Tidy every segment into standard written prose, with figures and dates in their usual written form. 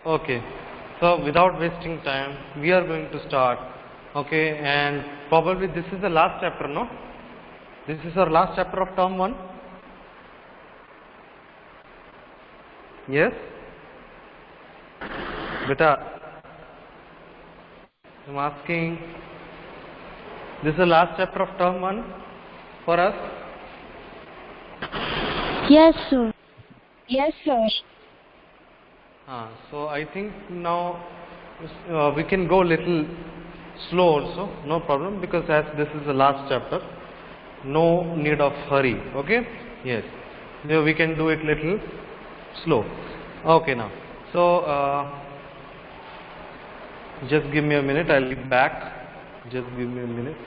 Okay, so without wasting time, we are going to start. Okay, and probably this is the last chapter, no? This is our last chapter of term 1. Yes? Beta, I'm asking, this is the last chapter of term 1 for us? Yes, sir. Yes, sir. So I think now we can go little slow also, no problem, because as this is the last chapter, no need of hurry. Okay? Yes. So we can do it little slow. Okay now. So just give me a minute, I'll be back. Just give me a minute.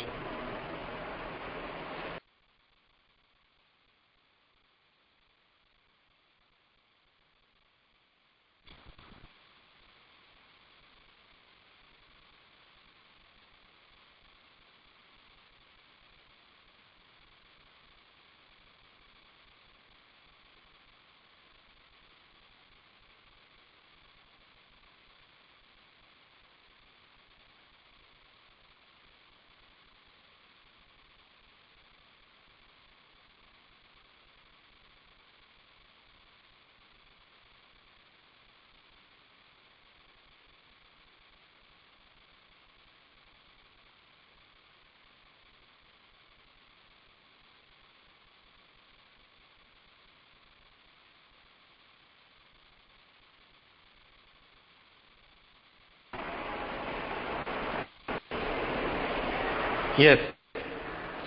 Yes.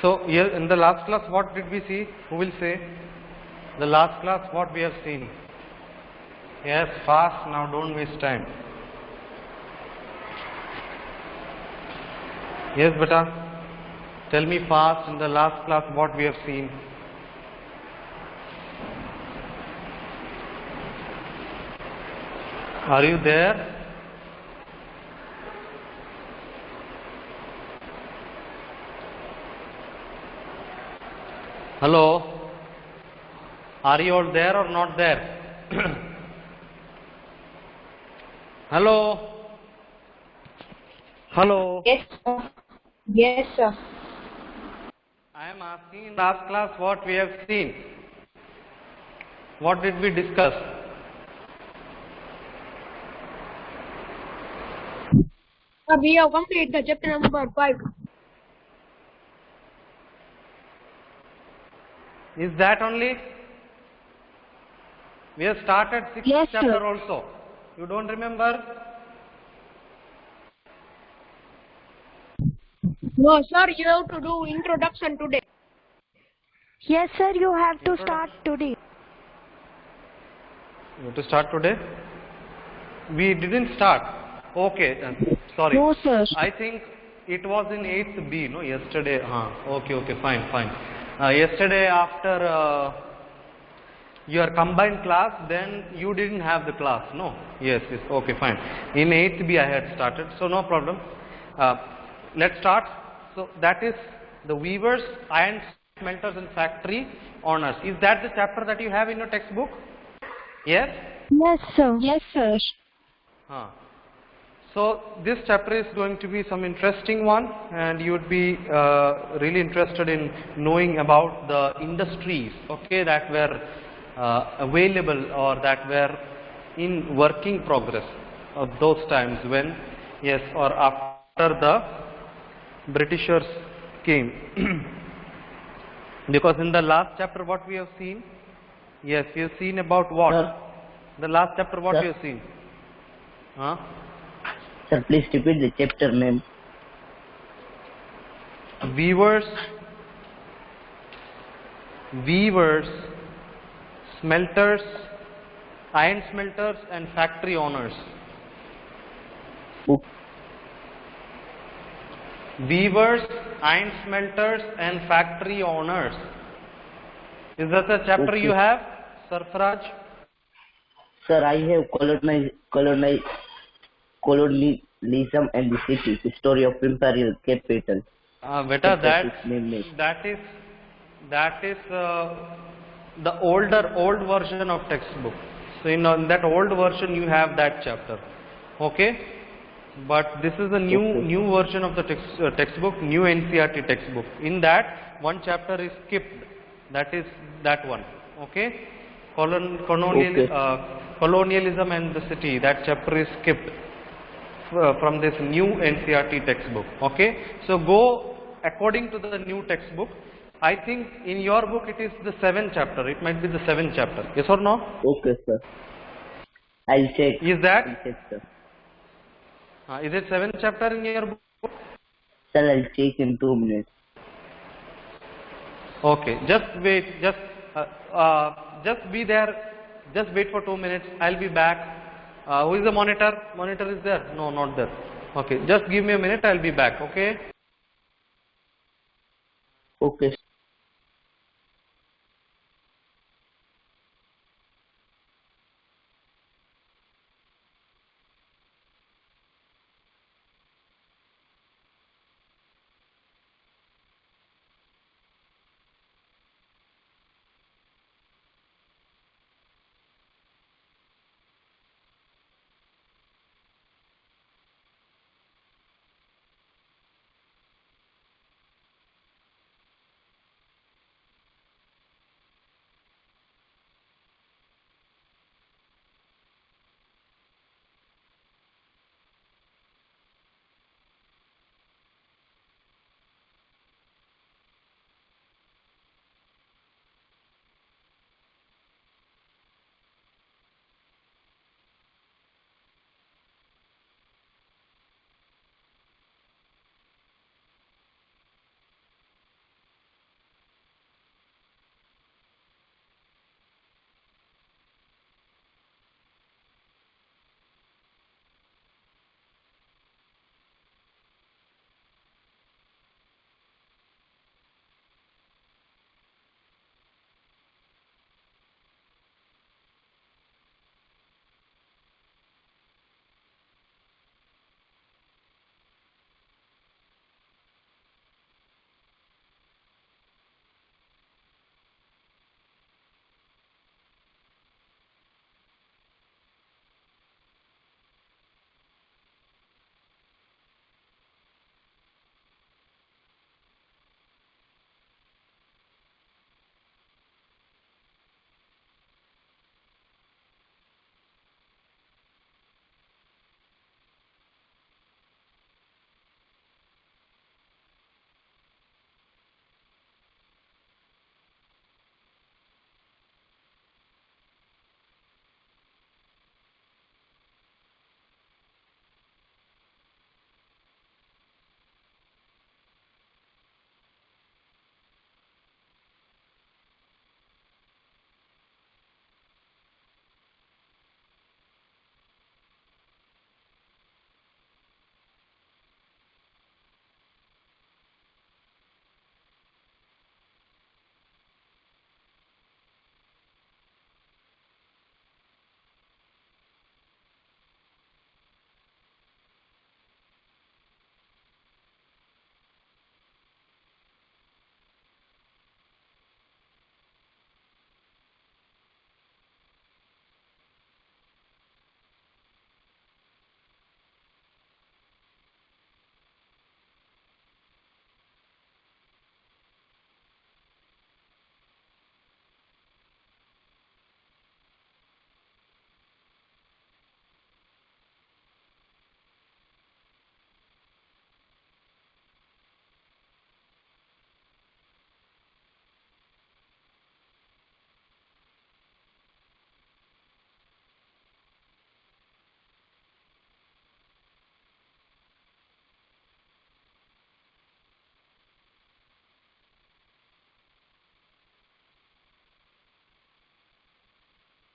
So here in the last class, what did we see? Who will say? The last class, what we have seen? Yes, fast. Now don't waste time. Yes, beta. Tell me fast. In the last class, what we have seen? Are you there? Hello? Are you all there or not there? Hello? Hello? Yes, sir. Yes, sir. I am asking in last class what we have seen. What did we discuss? We have completed the chapter number 5. Is that only? We have started 6th Yes, chapter sir. also. You don't remember? No, sir, you have to do introduction today. Yes, sir, you have to start today. You have to start today? We didn't start. Okay, sorry. No, sir. I think it was in 8th B, no? Yesterday. Okay, fine. Yesterday after your combined class, then you didn't have the class, no? Yes, okay, fine. In 8th B I had started, so no problem. Let's start. So that is the weavers, iron smelters and factory owners. Is that the chapter that you have in your textbook? Yes? Yes, sir. Yes, sir. So this chapter is going to be some interesting one, and you would be really interested in knowing about the industries, okay, that were available or that were in working progress of those times when, yes, or after the Britishers came. Because in the last chapter what we have seen? Yes, we have seen about what? Sir. The last chapter what Sir. we have seen? Sir, please repeat the chapter name. Weavers, smelters, iron smelters and factory owners. Book. Weavers, iron smelters and factory owners. Is that the chapter Okay. you have, Sarfaraj? Sir, I have colonialism and the city, history of imperial capital. Beta, That is name. that is the old version of textbook. So in that old version you have that chapter. Okay, but this is a new version of the textbook, new NCERT textbook. In that one chapter is skipped. That is that one. Okay, colonialism and the city. That chapter is skipped from this new NCERT textbook. Okay, so go according to the new textbook. I think in your book it is the 7th chapter. It might be the 7th chapter. Yes or no? Okay, sir. I'll check. Is that? I'll check, sir. Is it 7th chapter in your book? Sir, I'll check in 2 minutes. Okay, just wait. Just be there. Just wait for 2 minutes. I'll be back. Who is the monitor? Monitor is there? No, not there. Okay, just give me a minute. I'll be back. Okay. Okay.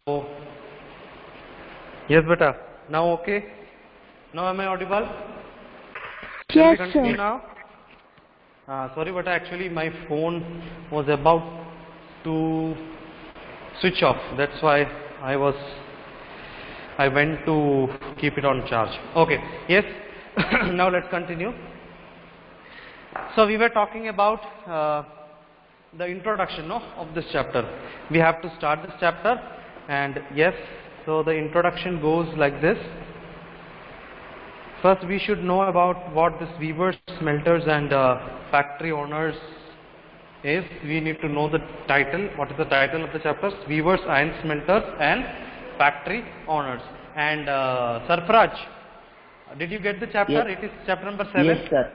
Oh, yes, beta. Now okay. Now am I audible? Can we Yes, continue sir. now? Sorry, but actually my phone was about to switch off. That's why I went to keep it on charge. Okay. Yes. Now let's continue. So we were talking about the introduction, no, of this chapter. We have to start this chapter, and yes, So the introduction goes like this. First, we should know about what this weavers, smelters, and factory owners is. We need to know the title. What is the title of the chapters? Weavers, iron smelters, and factory owners. And Sarfaraj, did you get the chapter? Yes. It is chapter number 7. Yes, sir.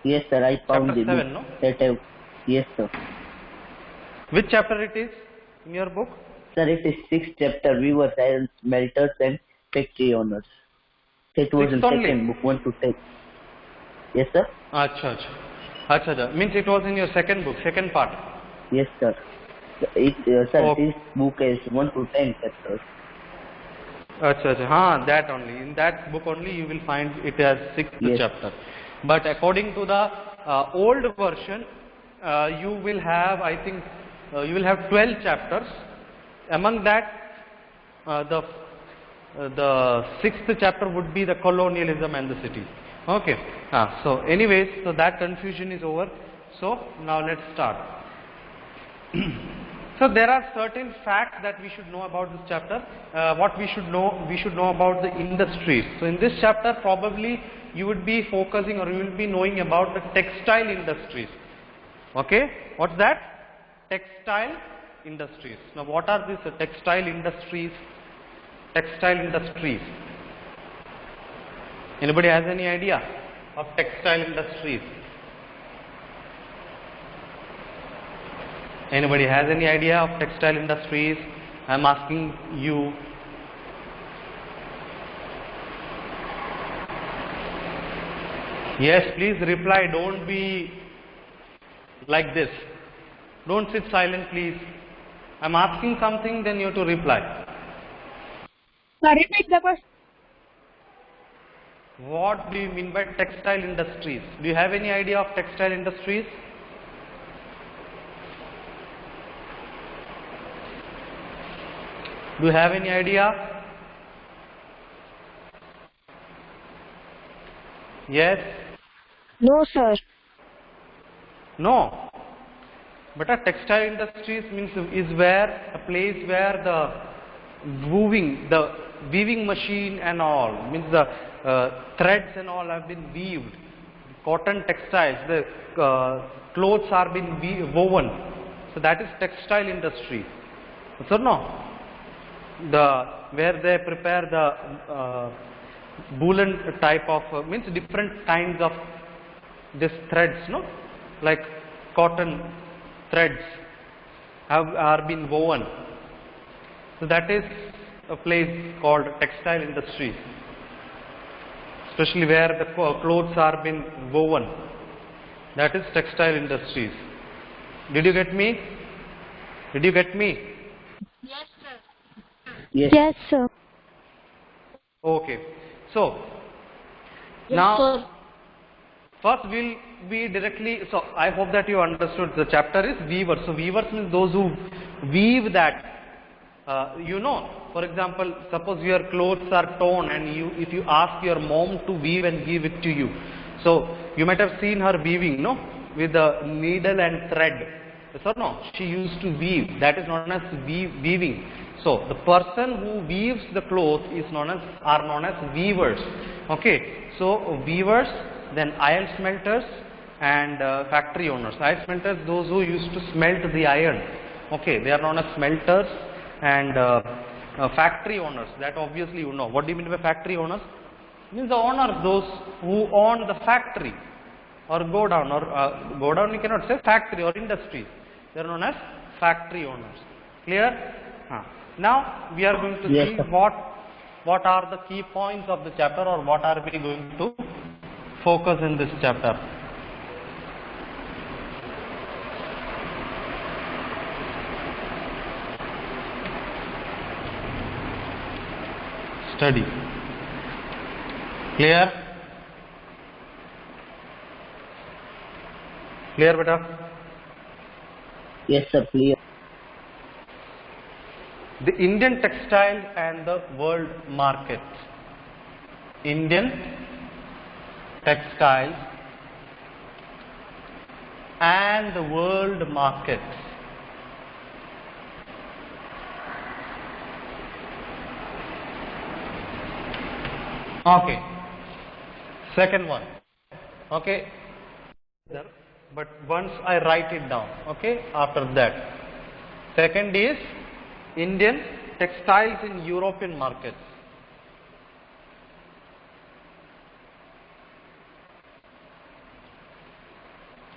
Yes, sir. I found Chapter the 7, book no? that I. Yes, sir. Which chapter it is in your book? Sir, it is 6th chapter. Weavers, iron smelters, and factory owners. It was in Sixth only? second book, 1 to 10. Yes, sir. Acha, acha. Acha, acha. Means it was in your second book, second part. Yes, sir. Sir, Okay. this book is 1 to 10 chapters. Acha, acha. Haan, that only. In that book only you will find it as 6th Yes. chapter. But according to the old version, you will have, I think, you will have 12 chapters. Among that, the 6th chapter would be the colonialism and the city. Okay. So anyways, so that confusion is over. So now let's start. So there are certain facts that we should know about this chapter. What we should know about the industries. So in this chapter probably you would be focusing or you will be knowing about the textile industries. Okay, what's that? Textile industries. Now what are these textile industries? Textile industries. Anybody has any idea of textile industries? Anybody has any idea of textile industries? I am asking you. Yes, please reply. Don't be like this. Don't sit silent, please. I am asking something, then you have to reply. Repeat the question. What do you mean by textile industries? Do you have any idea of textile industries? Do you have any idea? Yes? No, sir. No. But a textile industries means is where a place where the weaving machine and all, means the threads and all have been weaved. Cotton textiles, the clothes are being woven. So that is textile industry. So no. Where they prepare the woolen type of means different kinds of this threads, no, like cotton threads are been woven. So that is a place called textile industry, especially where the clothes are been woven. That is textile industries. Did you get me? Did you get me? Yes. Yes, sir. Okay. So now first we'll be directly, so I hope that you understood the chapter is weavers. So weavers means those who weave that. For example, suppose your clothes are torn and if you ask your mom to weave and give it to you. So you might have seen her weaving, no, with the needle and thread. Yes or no? She used to weave. That is known as weaving. So the person who weaves the cloth are known as weavers. Okay. So weavers, then iron smelters and factory owners. Iron smelters, those who used to smelt the iron. Okay, they are known as smelters. And factory owners, that obviously you know. What do you mean by factory owners? Means the owners, those who own the factory or go down you cannot say factory or industry. They are known as factory owners. Clear? Now we are going to Yes, see sir. what are the key points of the chapter, or what are we going to focus in this chapter. Study. Clear? Clear, beta? Yes, sir. Clear. The Indian textile and the world market. Indian textiles and the world market. Okay. Second one. Okay. But once I write it down. Okay. After that. Second is Indian textiles in European markets.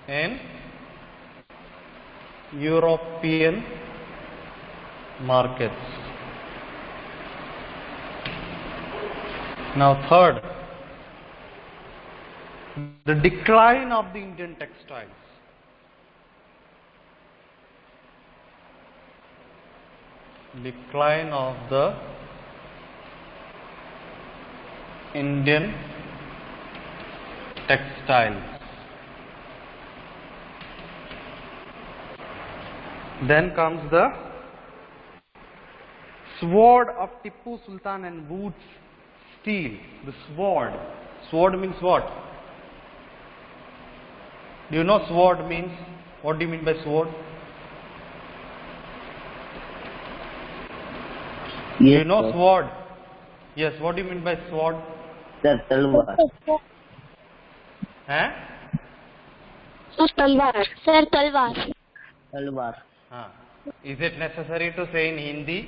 In European markets. Now third, the decline of the Indian textiles. Decline of the Indian textiles. Then comes the sword of Tipu Sultan and Wood's steel. The sword. Sword means what? Do you know sword means? What do you mean by sword? Do you know sir. sword? Yes, what do you mean by sword? Sir, talwar. Eh? Talwar. Sir, talwar. Talwar. Is it necessary to say in Hindi?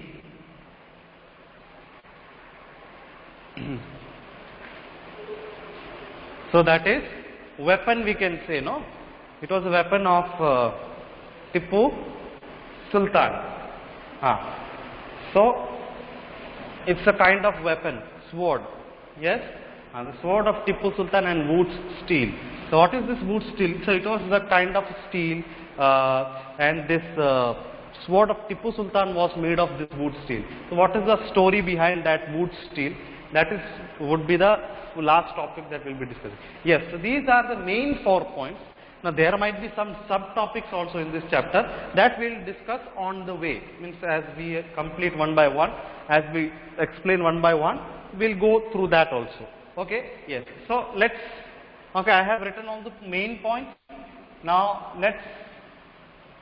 So that is weapon, we can say, no? It was a weapon of Tipu Sultan. So it's a kind of weapon, sword. Yes? The sword of Tipu Sultan and Wood's steel. So what is this Wood's steel? So it was the kind of steel and this sword of Tipu Sultan was made of this wood steel. So what is the story behind that wood steel? That is would be the last topic that we'll be discussing. Yes, so these are the main 4 points. Now there might be some subtopics also in this chapter that we'll discuss on the way. Means as we complete one by one, as we explain one by one, we'll go through that also. Okay? Yes. So let's. Okay, I have written all the main points. Now let's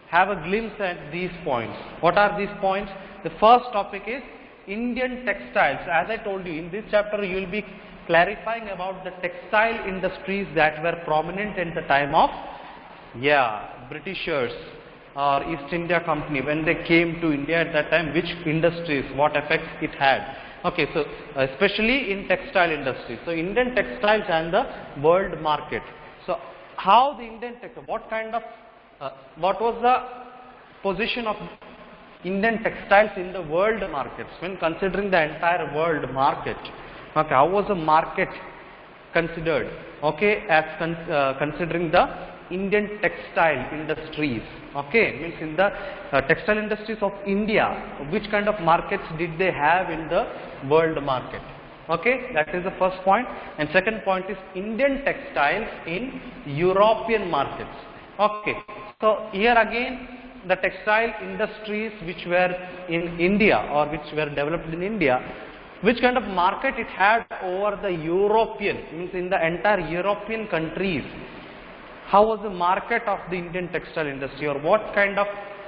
have a glimpse at these points. What are these points? The first topic is Indian textiles. As I told you, in this chapter you will be clarifying about the textile industries that were prominent at the time of Britishers or East India Company. When they came to India at that time, which industries, what effects it had. Okay, so especially in textile industry. So Indian textiles and the world market. So how the Indian textile, what kind of what was the position of Indian textiles in the world markets when considering the entire world market? Okay, how was the market considered? Okay, as considering the Indian textile industries. Okay, means in the textile industries of India, which kind of markets did they have in the world market? Okay, that is the first point. And second point is Indian textiles in European markets. Okay, so here again the textile industries which were in India or which were developed in India, which kind of market it had over the European, means in the entire European countries. How was the market of the Indian textile industry, or what kind of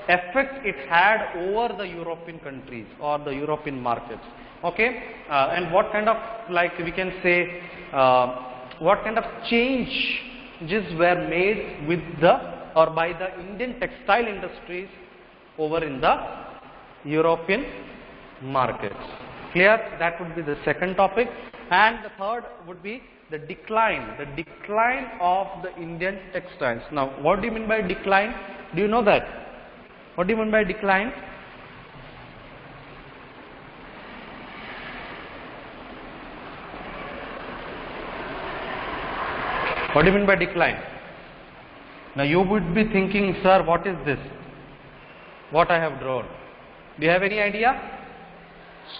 effect it had over the European countries or the European markets? Okay, and what kind of, like we can say, what kind of changes were made with the or by the Indian textile industries over in the European markets. Clear? That would be the second topic. And the third would be the decline of the Indian textiles. Now, what do you mean by decline? Do you know that? What do you mean by decline? What do you mean by decline? Now you would be thinking, sir, what is this? What I have drawn? Do you have any idea?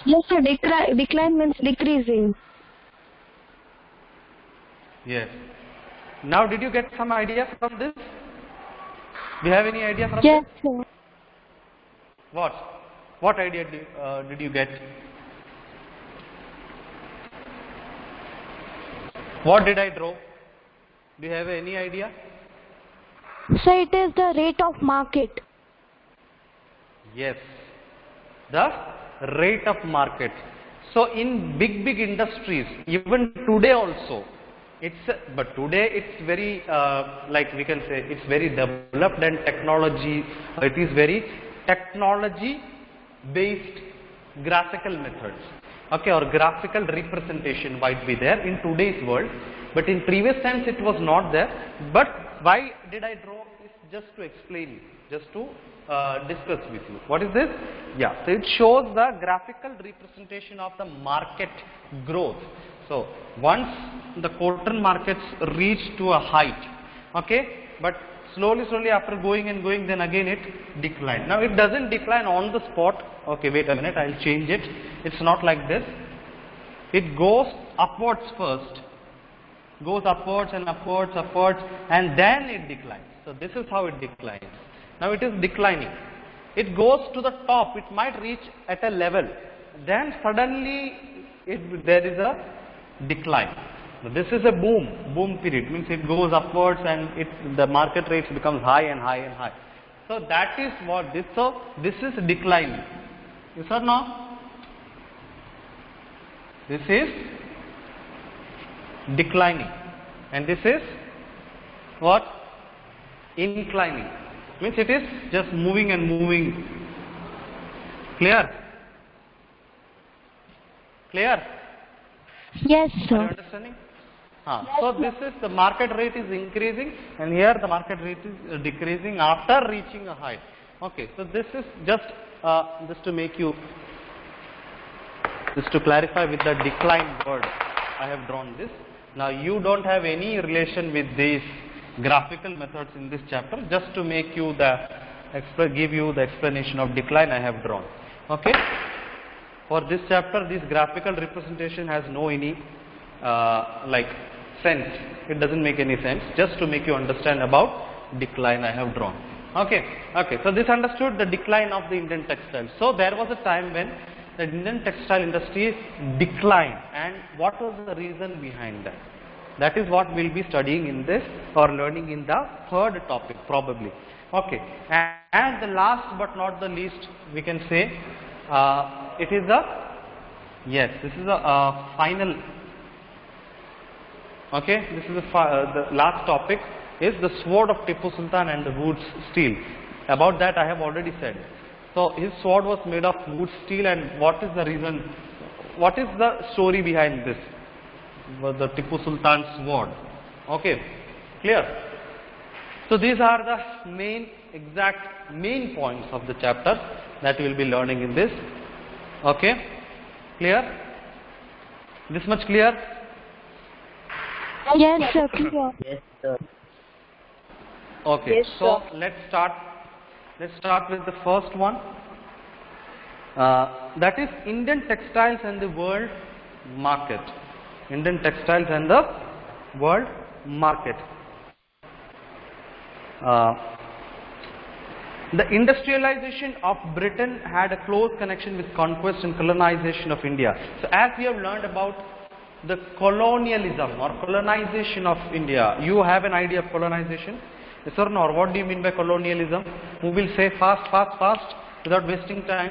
Yes, sir. Decline means decreasing. Yes. Now did you get some idea from this? Do you have any idea from Yes, this? sir. What? What idea did you get? What did I draw? Do you have any idea? So it is the rate of market. Yes. The rate of market. So in big industries, even today also, but today it's very, like we can say, it's very developed and it is very technology based graphical methods, okay, or graphical representation might be there in today's world, but in previous times it was not there. But why did I draw? It's just to explain you, just to discuss with you. What is this? Yeah, so it shows the graphical representation of the market growth. So once the cotton markets reach to a height, okay, but slowly after going, then again it declined. Now it doesn't decline on the spot. Okay, wait a minute, I'll change it. It's not like this. It goes upwards first, goes upwards and upwards, and then it declines. So this is how it declines. Now it is declining. It goes to the top. It might reach at a level. Then suddenly there is a decline. Now this is a boom period. Means it goes upwards and the market rates becomes high and high. So that is what this. So this is declining. Yes or no? This is declining, and this is what? Inclining. Means it is just moving and moving. Clear? Yes, Are you sir. understanding? So this is the market rate is increasing, and here the market rate is decreasing after reaching a height. Okay, so this is just to make you, just to clarify with the decline word, I have drawn this. Now you don't have any relation with these graphical methods in this chapter. Just to make you give you the explanation of decline, I have drawn. Okay. For this chapter, this graphical representation has no any like sense. It doesn't make any sense. Just to make you understand about decline, I have drawn. Okay. So this understood the decline of the Indian textiles. So there was a time when the Indian textile industry declined, and what was the reason behind that? That is what we'll be studying in this, or learning in the third topic probably. Okay. And the last but not the least, we can say, it is this is the final. Okay, this is the last topic is the sword of Tipu Sultan and the wood steel. About that I have already said. So his sword was made of wood steel, and what is the reason? What is the story behind this? The Tipu Sultan's sword. Okay, clear? So these are the main points of the chapter that we will be learning in this. Okay, clear? This much clear? Yes, sir. Clear. Yes, sir. Okay, Yes, so sir. let's start with the first one. That is Indian textiles and the world market. Indian textiles and the world market. The industrialization of Britain had a close connection with conquest and colonization of India. So as we have learned about the colonialism or colonization of India, you have an idea of colonization? Yes or no? Or what do you mean by colonialism? Who will say fast without wasting time?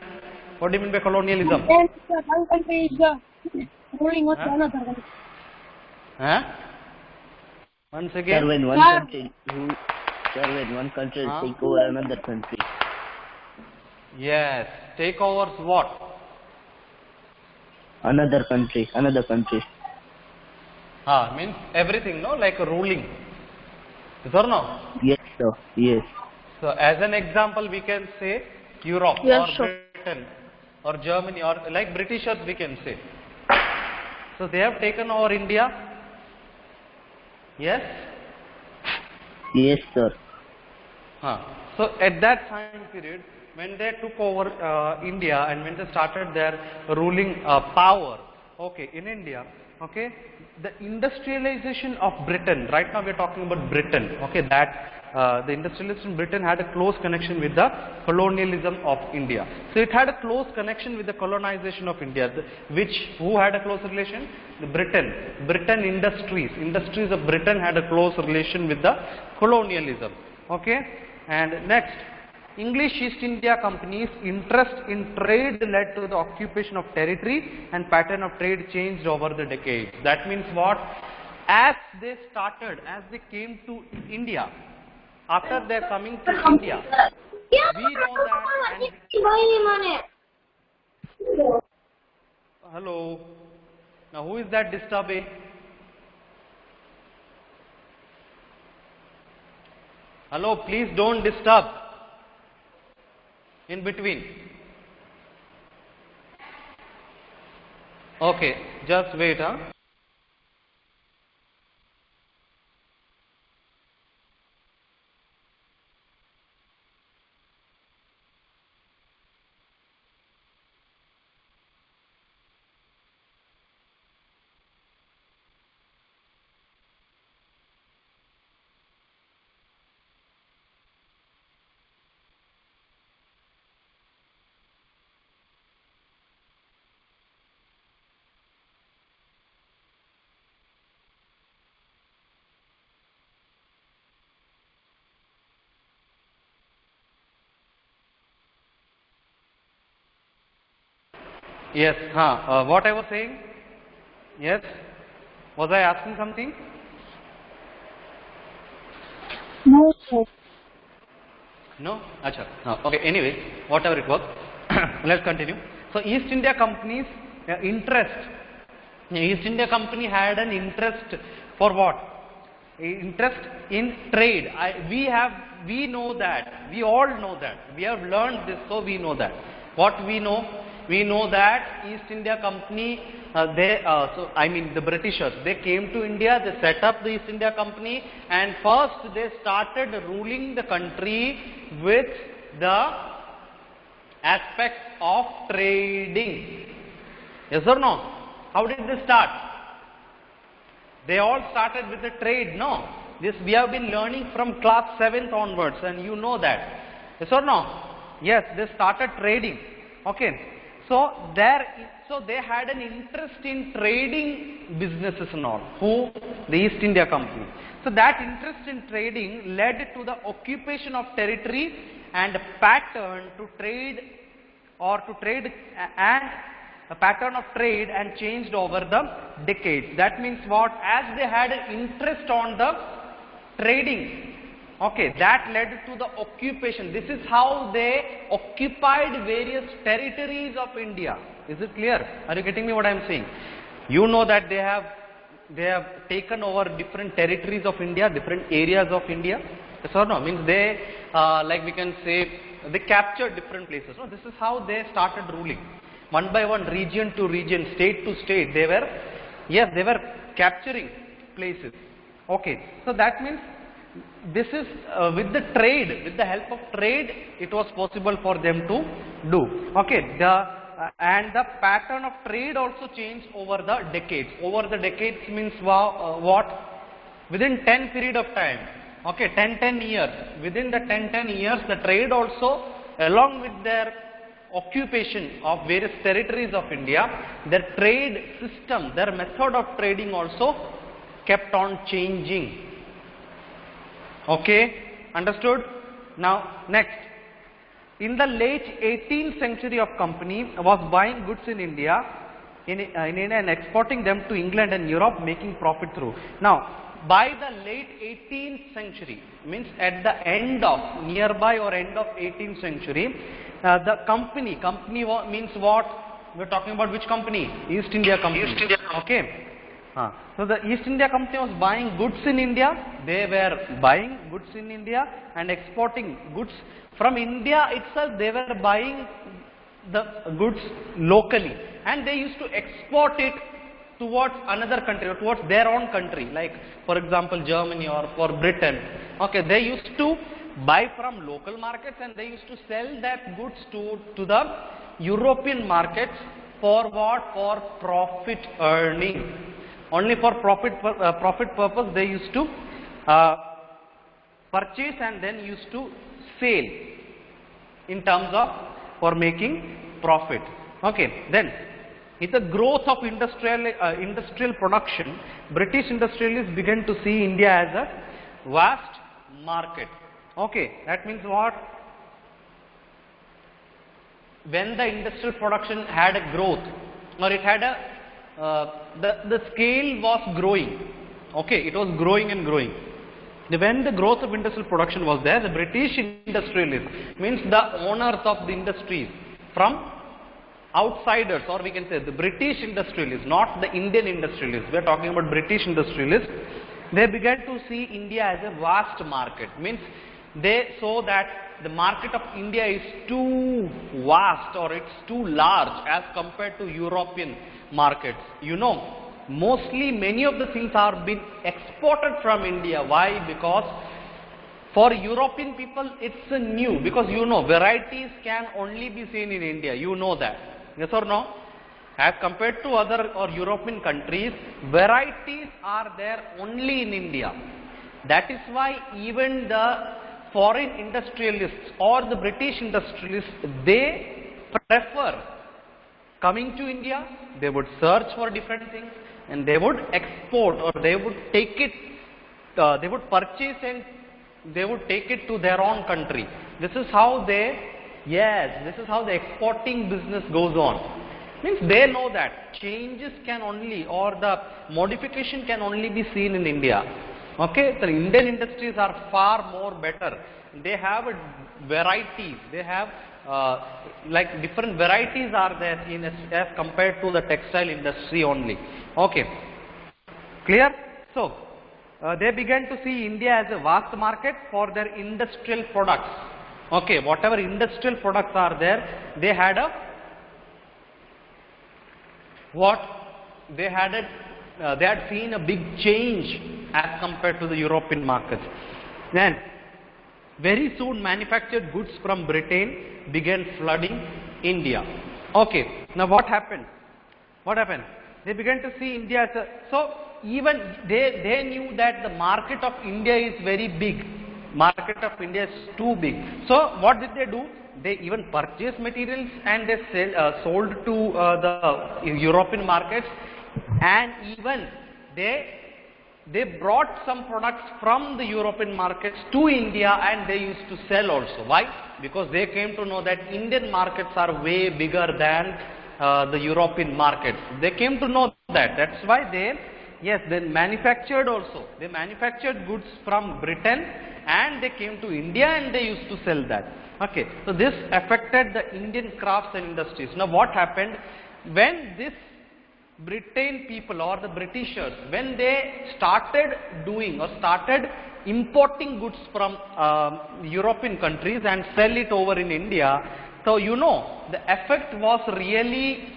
What do you mean by colonialism? Yes, sir. One country is ruling with another country. Once Sir, again. when one country take over another country. Yes. Takeovers what? Another country. Means everything, no? Like ruling. Yes or no? Yes, sir. Yes. So as an example, we can say Europe Yes, or sir. Britain or Germany, or like Britishers we can say. So they have taken over India. Yes? Yes, sir. So at that time period, when they took over India and when they started their ruling power, okay, in India, okay, the industrialization of Britain, right now we are talking about Britain, okay, that the industrialization in Britain had a close connection with the colonialism of India. So it had a close connection with the colonization of India, who had a close relation? The Britain industries of Britain had a close relation with the colonialism, okay. And next, English East India Company's interest in trade led to the occupation of territory and pattern of trade changed over the decades. That means what? As they started, as they came to India, after their coming to India, we know that. Hello. Now who is that disturbing? Hello, please don't disturb in between. Okay, just wait, huh? Yes, what I was saying? Yes, was I asking something? No, sir. No? Acha. No. Okay, anyway, whatever it was, let's continue. So, East India Company's interest, East India Company had an interest for what? Interest in trade. We know that, we all know that, we have learned this, so we know that. What we know? We know that East India Company, the Britishers, they came to India, they set up the East India Company, and first they started ruling the country with the aspect of trading. Yes or no? How did they start? They all started with the trade, no? This we have been learning from class 7th onwards, and you know that. Yes or no? Yes, they started trading. Okay. So they had an interest in trading businesses and all. Who? The East India Company. So that interest in trading led to the occupation of territory and pattern to trade and a pattern of trade and changed over the decades. That means what? As they had an interest on the trading, okay, that led to the occupation. This is how they occupied various territories of India. Is it clear? Are you getting me what I am saying? You know that they have taken over different territories of India, different areas of India. Yes or no? Means they, like we can say, they captured different places. No? This is how they started ruling. One by one, region to region, state to state, they were capturing places. Okay, so that means this is with the trade, with the help of trade, it was possible for them to do. Okay, and the pattern of trade also changed over the decades. Over the decades means what? Within 10 period of time. Okay, 10 years. Within the 10 years, the trade also, along with their occupation of various territories of India, their trade system, their method of trading also kept on changing. Okay, understood? Now, next. In the late 18th century of company was buying goods in India, and exporting them to England and Europe, making profit through. Now, by the late 18th century, means at the end of, nearby or end of 18th century, the company means what? We are talking about which company? East India Company. East India. Okay. So the East India Company was buying goods in India. They were buying goods in India and exporting goods from India itself. They were buying the goods locally, and they used to export it towards another country or towards their own country, like for example Germany or for Britain. Okay, they used to buy from local markets and they used to sell that goods to the European markets for what? For profit earning. Only for profit purpose they used to purchase and then used to sell in terms of for making profit. Okay, then with the growth of industrial production, British industrialists began to see India as a vast market. Okay, that means what? when the industrial production had a growth, or it had a the scale was growing. Okay, it was growing and growing. When the growth of industrial production was there, the British industrialists, means the owners of the industries, from outsiders, or we can say the British industrialists, not the Indian industrialists, we are talking about British industrialists, they began to see India as a vast market. Means they saw that the market of India is too vast, or it's too large as compared to European markets. You know, mostly many of the things are being exported from India. Why? Because for European people it's a new, because you know varieties can only be seen in India, you know that, yes or no? As compared to other or European countries, varieties are there only in India. That is why even the foreign industrialists or the British industrialists, they prefer coming to India, they would search for different things and they would export, or they would take it, they would purchase and they would take it to their own country. This is how they, yes, this is how the exporting business goes on. Means they know that changes can only, or the modification can only be seen in India. Okay, the Indian industries are far more better. They have varieties, they have like different varieties are there in as compared to the textile industry only. Okay, clear? So they began to see India as a vast market for their industrial products. Okay, whatever industrial products are there, they had a what? They had seen a big change as compared to the European markets. Then very soon manufactured goods from Britain began flooding India. Okay, now what happened? What happened? They began to see India as a, so even they knew that the market of India is very big. Market of India is too big. So what did they do? They even purchased materials and they sold to the European markets, and even they brought some products from the European markets to India and they used to sell also. Why? Because they came to know that Indian markets are way bigger than the European markets. They came to know that. That's why they manufactured also. They manufactured goods from Britain and they came to India and they used to sell that. Okay, so this affected the Indian crafts and industries. Now what happened? When this Britain people or the Britishers, when they started doing or started importing goods from European countries and sell it over in India, so you know the effect was really,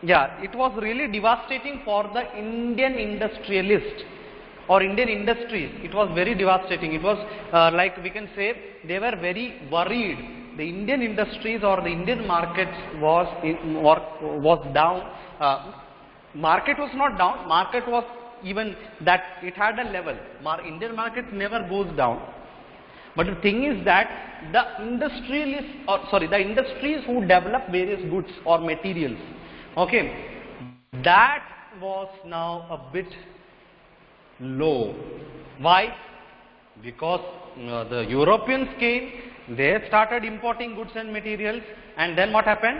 it was really devastating for the Indian industrialist or Indian industries. It was very devastating. It was like we can say they were very worried. The Indian industries or the Indian markets was down. Market was not down. Market was even that it had a level. Indian market never goes down. But the thing is that the industrialists, or sorry, the industries who develop various goods or materials, okay, that was now a bit low. Why? Because the Europeans came, they started importing goods and materials, and then what happened?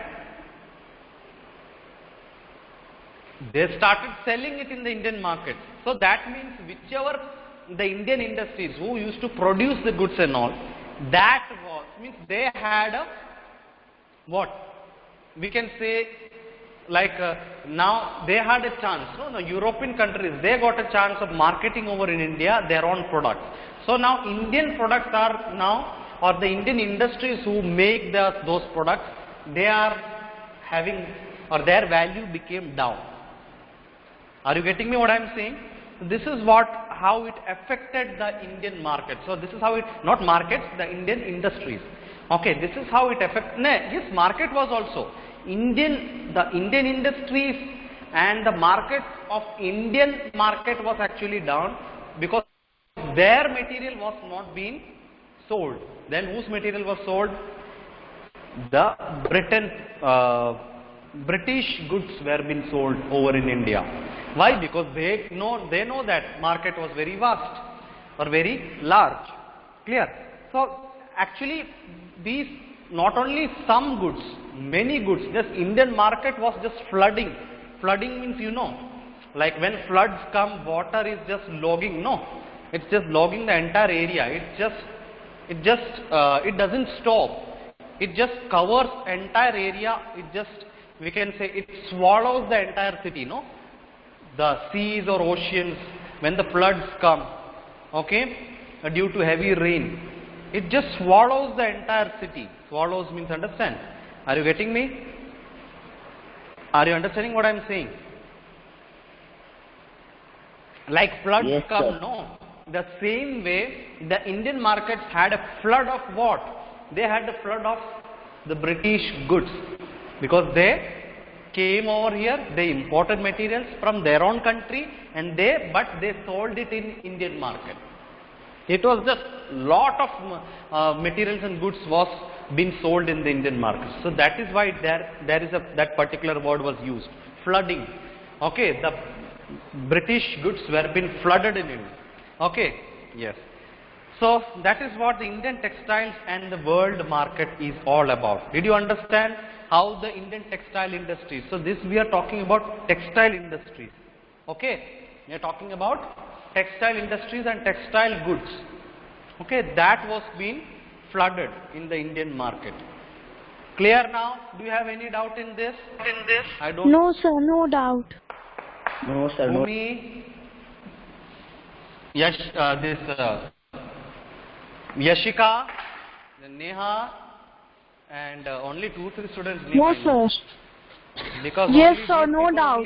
They started selling it in the Indian market. So that means whichever the Indian industries who used to produce the goods and all, that was, means they had a, what? We can say like now they had a chance. No, European countries, they got a chance of marketing over in India their own products. So now Indian products are now, or the Indian industries who make those products, they are having, or their value became down. Are you getting me what I am saying? This is how it affected the Indian market. So this is how it, not markets, the Indian industries. Okay, this is how it affected. Yes, market was also the Indian industries, and the market of Indian market was actually down because their material was not being sold. Then whose material was sold? The British goods were being sold over in India. Why? Because they know that market was very vast or very large. Clear? So actually these not only some goods, many goods. Just Indian market was just flooding. Flooding means, you know, like when floods come, water is just logging. No, it's just logging the entire area. It doesn't stop. It just covers entire area. It just, we can say, it swallows the entire city. No, the seas or oceans, when the floods come, okay, due to heavy rain, it just swallows the entire city. Swallows means, understand? Are you getting me? Are you understanding what I am saying? Like floods Yes, come, sir. no? The same way the Indian markets had a flood of what? They had a flood of the British goods, because they came over here, they imported materials from their own country, and but they sold it in Indian market. It was just lot of materials and goods was being sold in the Indian market. So that is why there is that particular word was used, flooding. Okay, the British goods were being flooded in India. Okay, yes. So that is what the Indian textiles and the world market is all about. Did you understand how the Indian textile industry? So this we are talking about textile industries. Okay, we are talking about textile industries and textile goods. Okay, that was being flooded in the Indian market. Clear now? Do you have any doubt in this? I don't. No, sir, no doubt. No, sir, no. Bhumi, Yashika, Neha, and only 2-3 students. No, sir. Because Yes, only sir, these no people doubt.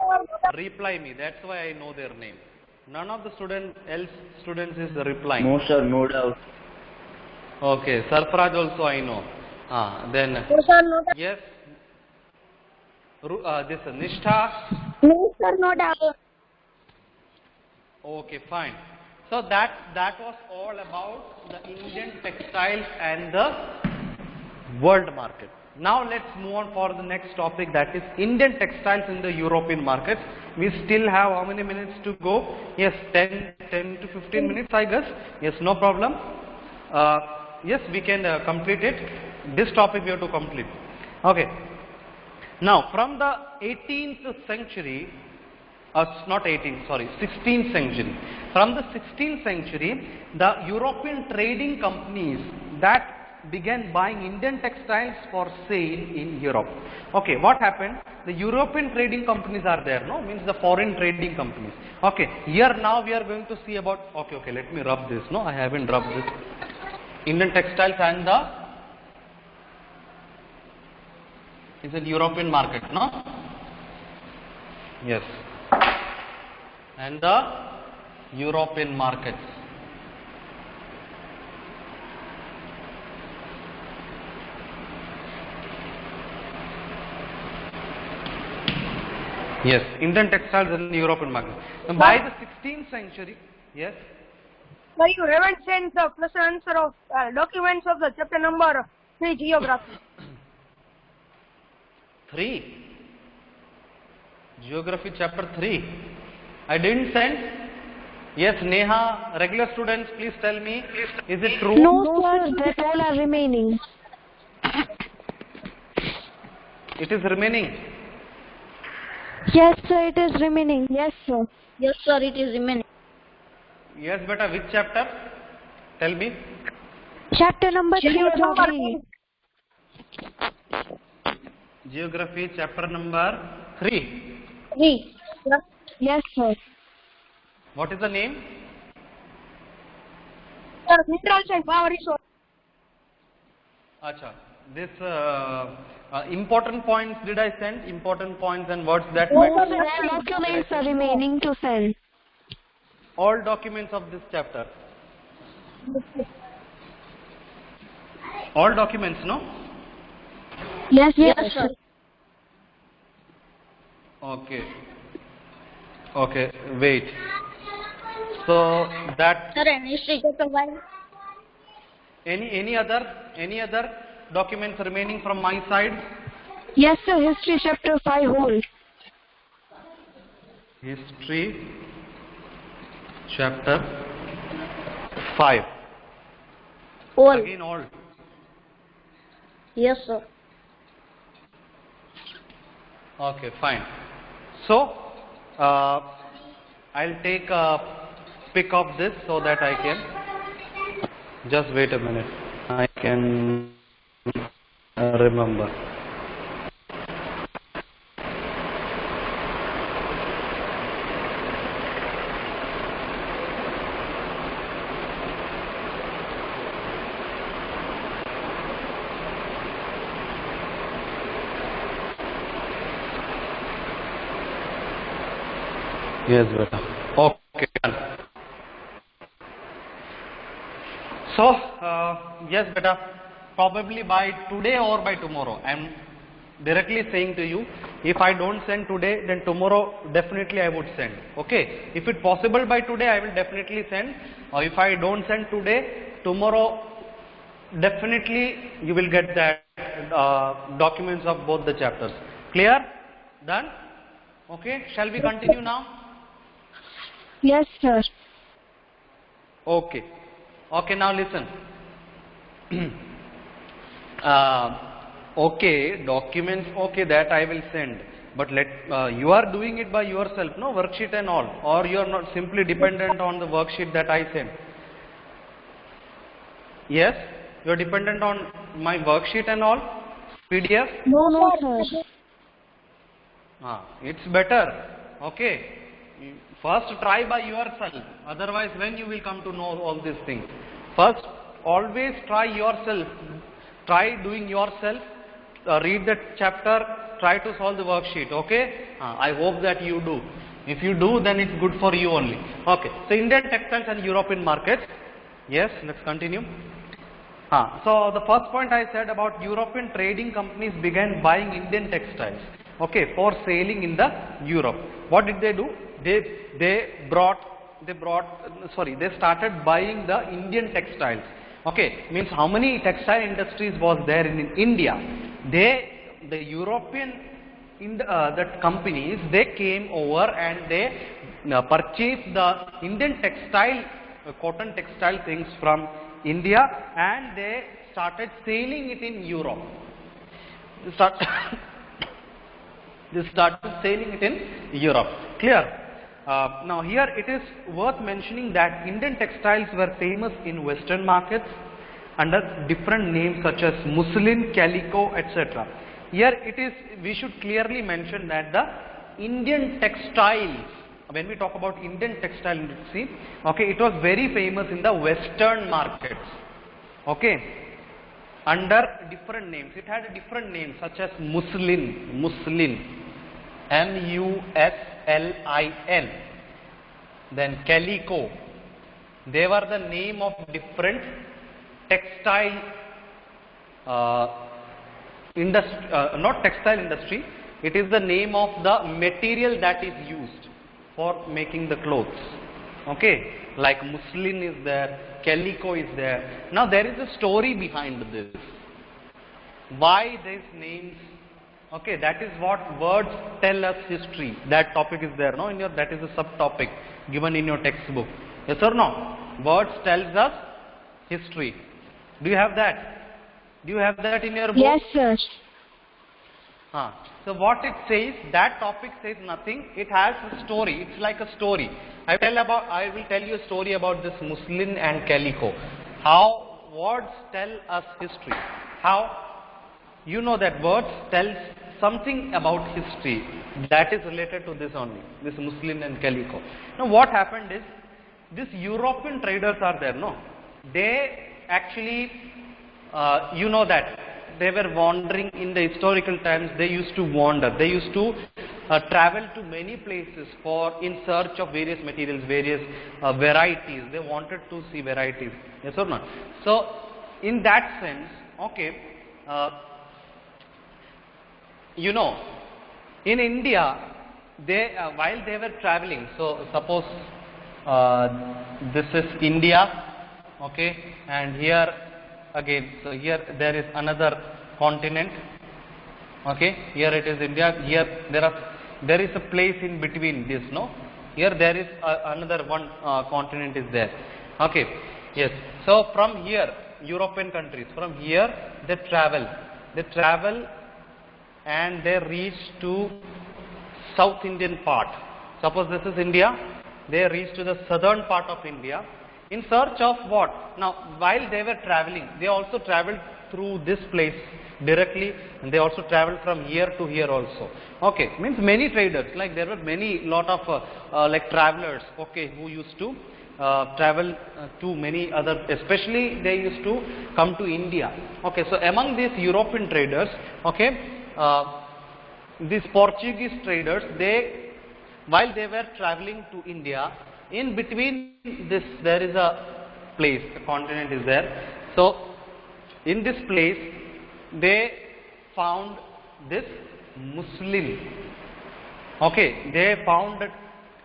only reply me. That's why I know their name. None of the students is replying. No, sir, no doubt. Okay, Sarfaraj also I know. Then No, sir, no doubt. yes, this Nishtha. No, sir, no doubt. Okay, fine. So that was all about the Indian textiles and the world market. Now let's move on for the next topic, that is Indian textiles in the European markets. We still have how many minutes to go? Yes, 10 to 15 minutes I guess. Yes, no problem. Yes, we can complete it. This topic we have to complete. Okay. Now from the 18th century, not 18th, sorry, 16th century. From the 16th century, the European trading companies that began buying Indian textiles for sale in Europe. Okay, what happened? The European trading companies are there, no? Means the foreign trading companies. Okay, here now we are going to see about, okay, let me rub this, no? I haven't rubbed this. Indian textiles and the, is it European market, no? Yes. And the European markets. Yes, Indian textiles in the European market. And by the 16th century, yes. Sir, you haven't sent the question answer of documents of the chapter number 3 geography. 3. Geography chapter 3. I didn't send. Yes, Neha, regular students, please tell me, is it true? No, sir, that all are remaining. It is remaining. Yes, sir, it is remaining. Yes, sir. Yes, sir, it is remaining. Yes, beta, which chapter? Tell me. Chapter number 3, geography. Geography chapter number 3. 3. Yes, sir. What is the name? Sir, minerals and power resource. Acha. This important points did I send? Important points and words that No, might. sir, documents are remaining to send. All documents of this chapter. All documents, no? Yes, sir. Okay. Okay, wait. So that Sir, and history chapter 5. any other documents remaining from my side? Yes, sir, history chapter 5 whole. History chapter 5. All. Again all. Yes, sir. Okay, fine. So, I'll take a pic of this so that I can, just wait a minute, I can remember. Yes, beta. Okay. Done. So, yes, beta. Probably by today or by tomorrow. I am directly saying to you, if I don't send today, then tomorrow definitely I would send. Okay. If it possible by today, I will definitely send. Or if I don't send today, tomorrow definitely you will get that documents of both the chapters. Clear? Done? Okay. Shall we continue now? Yes, sir. Okay. Okay, now listen. Okay, documents, okay, that I will send. But you are doing it by yourself, no, worksheet and all. Or you are not simply dependent on the worksheet that I send. Yes? You are dependent on my worksheet and all? PDF? No, sir. It's better. Okay. First try by yourself. Otherwise, when you will come to know all these things? First, always try yourself. Try doing yourself. Read the chapter. Try to solve the worksheet. Okay? I hope that you do. If you do, then it's good for you only. Okay. So, Indian textiles and European markets. Yes, let's continue. So, the first point I said about European trading companies began buying Indian textiles. Okay, for selling in the Europe. What did they do? They started buying the Indian textiles. Okay, means how many textile industries was there in India? The European that companies, they came over and they purchased the Indian textile, cotton textile things from India, and they started selling it in Europe. They started selling it in Europe. Clear? Now here it is worth mentioning that Indian textiles were famous in Western markets under different names such as muslin, calico, etc. Here it is, we should clearly mention that the Indian textiles, when we talk about Indian textile industry, okay, it was very famous in the Western markets. Okay, under different names. It had a different name such as muslin, M-U-S-L-I-N. Then calico. They were the name of different textile industry, not textile industry. It is the name of the material that is used for making the clothes. Okay, like muslin is there, calico is there. Now there is a story behind this. Why these names? Okay, that is what words tell us history. That topic is there, no? That is a subtopic given in your textbook. Yes or no? Words tells us history. Do you have that? Do you have that in your book? Yes, sir. So what it says, that topic says nothing. It has a story. It's like a story. I will tell you a story about this muslin and calico. How words tell us history. How? You know that words tells something about history that is related to this only, this muslin and calico. Now what happened is, these European traders are there, no? They actually, you know that they were wandering in the historical times. They used to wander. They used to travel to many places in search of various materials, various varieties. They wanted to see varieties. Yes or not? So in that sense, okay, you know, in India, while they were traveling, so suppose this is India, okay, and here again, so here there is another continent, okay, here it is India, here there is a place in between this, no, here there is another one continent is there, okay, yes, so from here, European countries, from here they travel, they travel and they reach to South Indian part. Suppose this is India, they reach to the southern part of India in search of what? Now, while they were traveling, they also traveled through this place directly, and they also traveled from here to here also. Okay, means many traders, like there were many lot of like travelers, okay, who used to travel to many other, especially they used to come to India. Okay, so among these European traders, okay, these Portuguese traders, they, while they were traveling to India, in between this there is a place, a continent is there. So in this place they found this muslin. Okay, they found that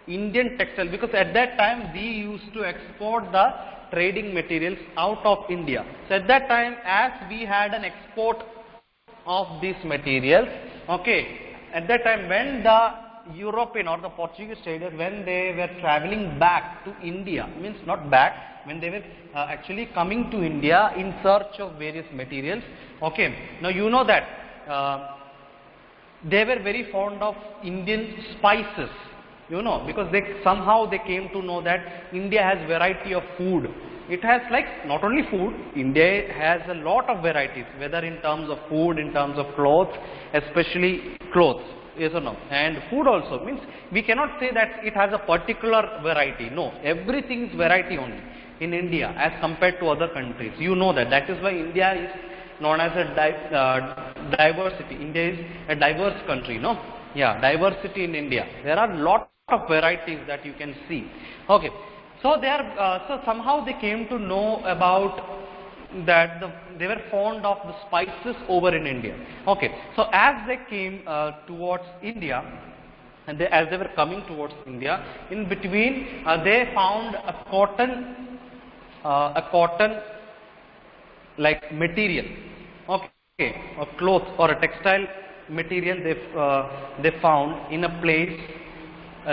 Indian textile, because at that time we used to export the trading materials out of India. So at that time, as we had an export of these materials, okay, at that time when the European or the Portuguese traders, when they were traveling back to India, means not back, when they were actually coming to India in search of various materials, okay, now you know that they were very fond of Indian spices, you know, because they somehow they came to know that India has variety of food. It has, like, not only food, India has a lot of varieties, whether in terms of food, in terms of clothes, especially clothes, yes or no, and food also, means we cannot say that it has a particular variety. No, everything is variety only in India as compared to other countries. You know that. That is why India is known as a diversity. India is a diverse country, no? Yeah, diversity in India. There are lot of varieties that you can see. Okay, so they are, so somehow they came to know about that they were fond of the spices over in India. Okay, so as they came towards India, and as they were coming towards India, in between they found a cotton like material, okay, a cloth or a textile material they found in a place.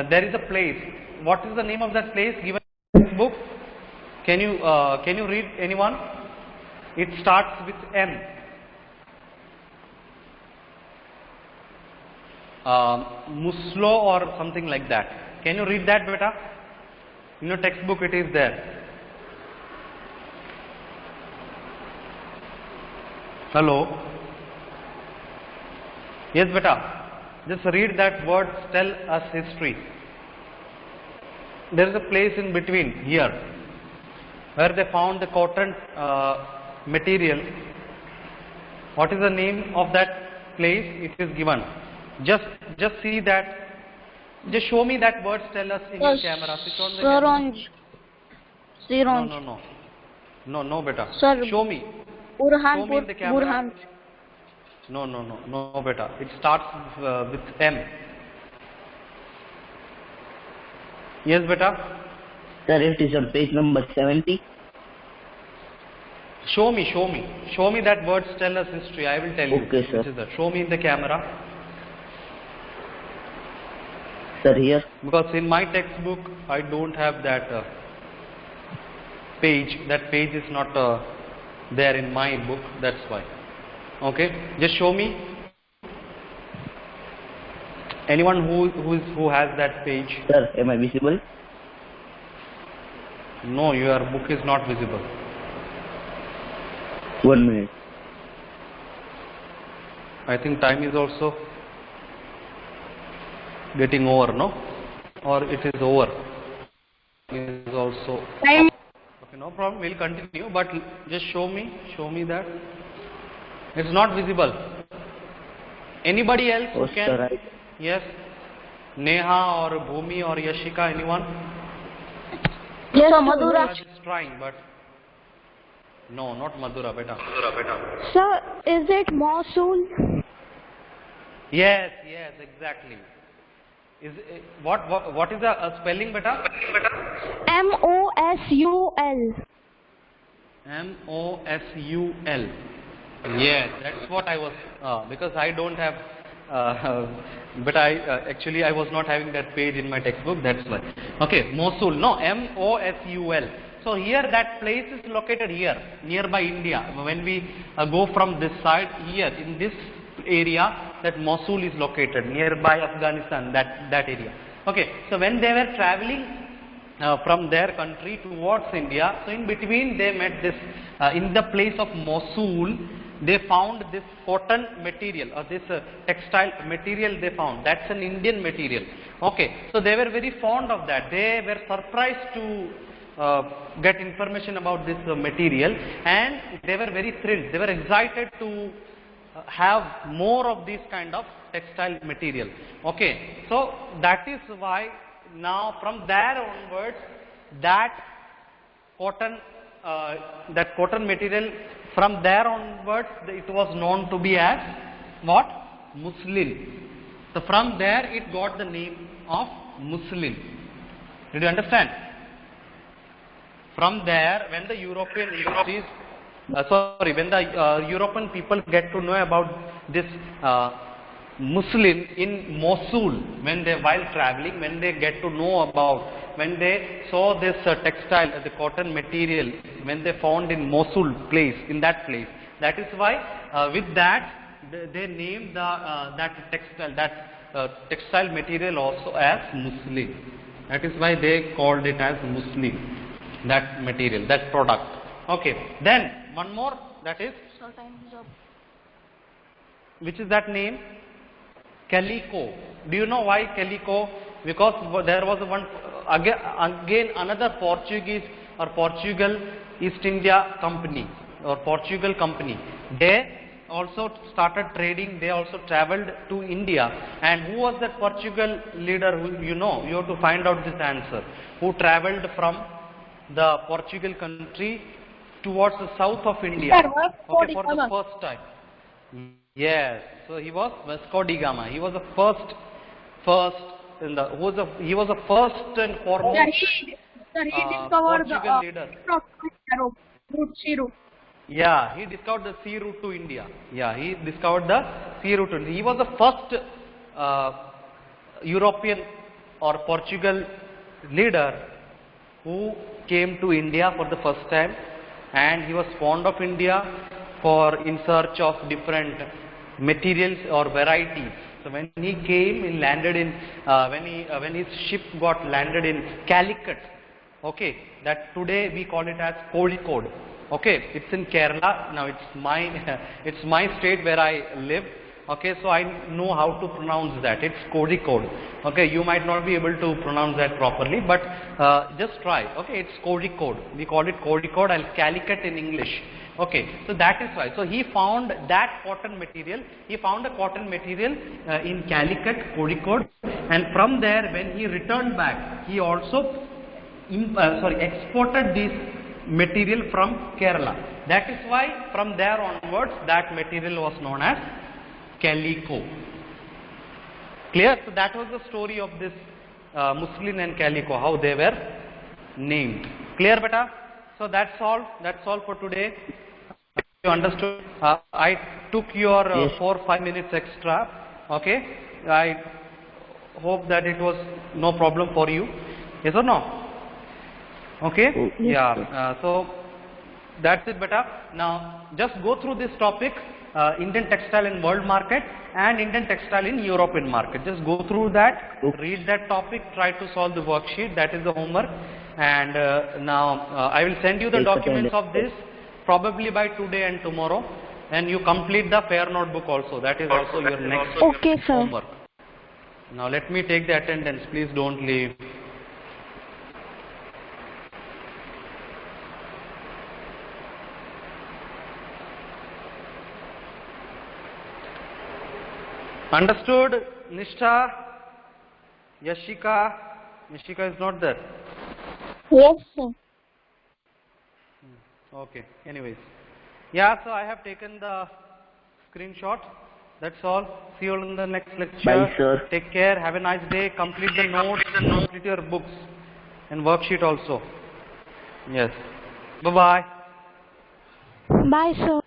There is a place. What is the name of that place given in this book? Can you read, anyone? It starts with M. Muslo or something like that. Can you read that, beta? In your textbook it is there. Hello? Yes, beta. Just read that word, tell us history. There is a place in between here where they found the cotton material. What is the name of that place? It is given. Just see that. Just show me that word, tell us in your camera. Switch on the camera. No, beta. Sir, Show me. Show me in the camera. No, beta. It starts with M. Yes, beta. Sir, it is on page number 70. Show me that word, tell us history. I will tell you. Okay, sir. Which is that. Show me in the camera. Sir, here. Because in my textbook, I don't have that page. That page is not there in my book. That's why. Okay, just show me. Anyone who has that page? Sir, am I visible? No, your book is not visible. 1 minute. I think time is also getting over, no? Or it is over. It is also. Time. Okay, no problem. We'll continue, but just show me that. It's not visible. Anybody else who can? Sir, right. Yes. Neha or Bhumi or Yashika, anyone? Yes, Madhura Madhura. is trying, but no, not Madhura, beta. Sir, is it Mosul? Yes, exactly. Is what is the spelling, beta? M-O-S-U-L. M-O-S-U-L. Yes, that's what I was, because I don't have, but actually I was not having that page in my textbook, that's why. Okay, Mosul, no, M-O-S-U-L. So here that place is located here, nearby India. When we go from this side here, in this area, that Mosul is located, nearby Afghanistan, that area. Okay, so when they were traveling from their country towards India, so in between they met this, in the place of Mosul, they found this cotton material or this textile material they found. That's an Indian material. Okay, so they were very fond of that. They were surprised to get information about this material, and they were very thrilled. They were excited to have more of this kind of textile material. Okay, so that is why now from there onwards that cotton material, from there onwards it was known to be as what? Muslin. So from there it got the name of Muslin. Did you understand? From there, when the European industries, when the European people get to know about this Muslin in Mosul, when they, while traveling, when they get to know about, when they saw this textile, the cotton material, when they found in Mosul place, in that place, that is why with that they named that textile material also as Muslin. That is why they called it as Muslin. That material, that product. Okay, then one more, that is, which is that name? Calico. Do you know why Calico? Because there was one, again another Portuguese or Portugal East India Company or Portugal company. They also started trading, they also traveled to India. And who was that Portugal leader? Who, you know, you have to find out this answer. Who traveled from the Portugal country towards the south of India, okay, for the first time. Yes, so he was Vasco da Gama. He was the first he was the first and foremost he discovered Portugal leader. Sea route. Yeah, he discovered the sea route to India. Yeah, he discovered the sea route to India. He was the first European or Portugal leader who came to India for the first time, and he was fond of India for in search of different materials or varieties. So when he came, he landed in when his ship got landed in Calicut. Okay, that today we call it as Kozhikode. Okay, it's in Kerala. Now it's my state where I live. Okay, so I know how to pronounce that. It's Kozhikode. Okay, you might not be able to pronounce that properly, but just try. Okay, it's Kozhikode. We call it Kozhikode and Calicut in English. Okay, so that is why. So he found that cotton material. He found a cotton material in Calicut, Kozhikode, and from there, when he returned back, he also exported this material from Kerala. That is why from there onwards, that material was known as Calico. Clear? So that was the story of this Muslin and Calico, how they were named. Clear, beta? So that's all for today. You understood? I took your 4 or 5 minutes extra. Okay, I hope that it was no problem for you. Yes or no? Okay? Oh, yes, yeah. So that's it, beta. Now just go through this topic. Indian textile in world market and Indian textile in European market. Just go through that, read that topic, try to solve the worksheet. That is the homework. And now I will send you the documents of this probably by today and tomorrow. And you complete the fair notebook also. That is also your next homework. Now let me take the attendance. Please don't leave. Understood? Nishtha? Yashika? Yashika is not there. Yes, sir. Okay, anyways. Yeah, so I have taken the screenshot. That's all. See you in the next lecture. Bye, sir. Take care. Have a nice day. Complete the notes and complete your books and worksheet also. Yes. Bye-bye. Bye, sir.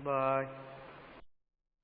Bye.